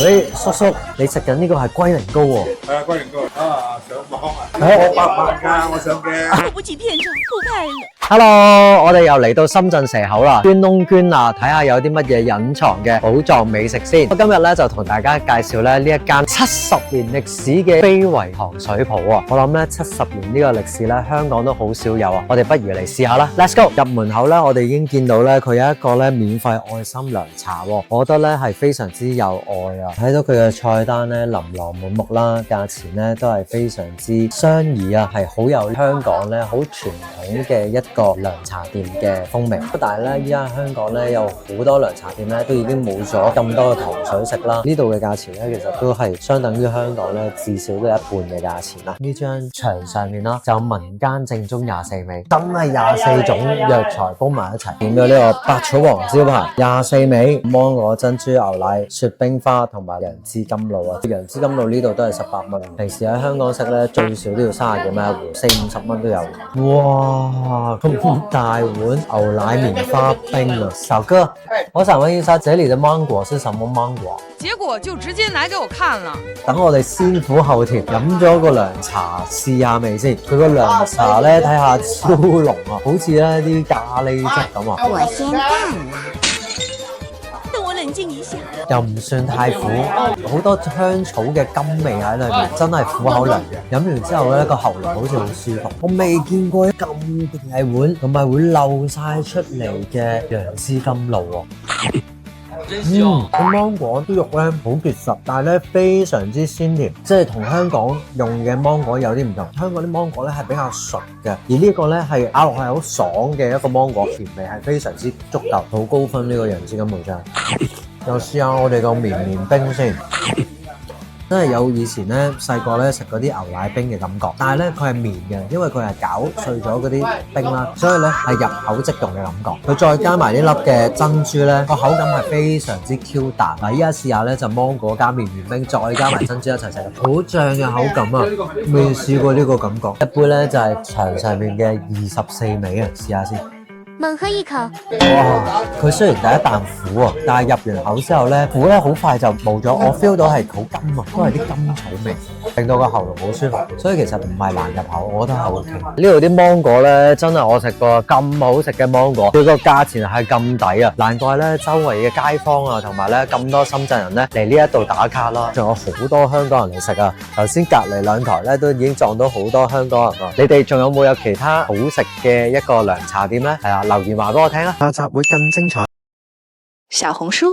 喂，叔叔，你食緊呢個係龜苓膏喎。係啊，龜苓膏啊，上網啊，我800㗎，我上鏡。我不欺騙者，不派了。Hello，我哋又嚟到深圳蛇口啦，捐窿捐罅，睇下有啲乜嘢隱藏嘅寶藏美食先。我今日咧就同大家介紹咧呢一間70年歷史嘅非遺糖水鋪啊。我諗咧70年呢個歷史咧，香港都好少有啊。我哋不如嚟試下啦。Let's go！ 入門口咧，我哋已經見到咧佢有一個咧免費愛心涼茶喎，我覺得咧係非常之有愛啊。睇到佢嘅菜單咧琳琅滿目啦，價錢咧都係非常之相宜啊，係好有香港咧好傳統嘅一個涼茶店嘅風味。但係咧依家香港咧有好多涼茶店咧都已經冇咗咁多嘅糖水食啦，呢度嘅價錢咧其實都係相等於香港咧至少都一半嘅價錢啦。呢張牆上面啦就有民間正宗24味，真係24種藥材煲埋一齊。點咗呢個百草王招牌24味芒果珍珠牛奶雪冰花同埋楊枝甘露啊，楊枝甘露呢度都係18蚊，平時喺香港食咧最少都要30幾蚊一壺，40-50蚊都有。哇，咁大碗牛奶棉花冰啊！小哥，我想問一下，這裡的芒果是什麼芒果？結果就直接拿給我看了。等我哋先苦後甜，飲咗個涼茶試下味先。佢個涼茶咧睇下超濃啊，好似咧啲咖喱汁咁啊。我先乾啦。等我冷靜一下。又唔算太苦，好多香草嘅甘味喺裏面，真係苦口良藥。飲完之後咧，個喉嚨好似好舒服。我未見過咁大碗，同埋會漏晒出嚟嘅楊枝甘露喎。個芒果啲肉咧好結實，但係咧非常之鮮甜，即係同香港用嘅芒果有啲唔同。香港啲芒果咧係比較熟嘅，而呢個咧係咬落係好爽嘅一個芒果，甜味係非常之足夠，好高分呢個楊枝甘露真係。又試下我哋個綿綿冰先。真係有以前咧細個咧食嗰啲牛奶冰嘅感覺，但係咧佢係綿嘅，因為佢係攪碎咗嗰啲冰啦，所以咧係入口即溶嘅感覺。佢再加埋呢粒嘅珍珠咧，個口感係非常之 Q 彈。嗱，依家試下咧就芒果加綿綿冰，再加埋珍珠一齊食，好正嘅口感啊！未試過呢個感覺。一杯咧就係牆上面嘅24味啊，試下先。猛喝一口，哇！佢雖然第一啖苦啊，但係入完口之後咧，苦咧好快就冇咗。我 feel 到係好甘啊，都係啲甘草味，令到個喉嚨好舒服。所以其實唔係難入口，我覺得係 OK。呢度啲芒果咧，真係我食過咁好食嘅芒果，佢個價錢係咁抵啊！難怪咧周圍嘅街坊啊，同埋咧咁多深圳人咧嚟呢一度打卡啦，仲有好多香港人嚟食啊！頭先隔離兩台咧都已經撞到好多香港人啊！你哋仲有冇有其他好食嘅一個涼茶店咧？係啊！留言話俾我聽啊！下集會更精彩。小紅書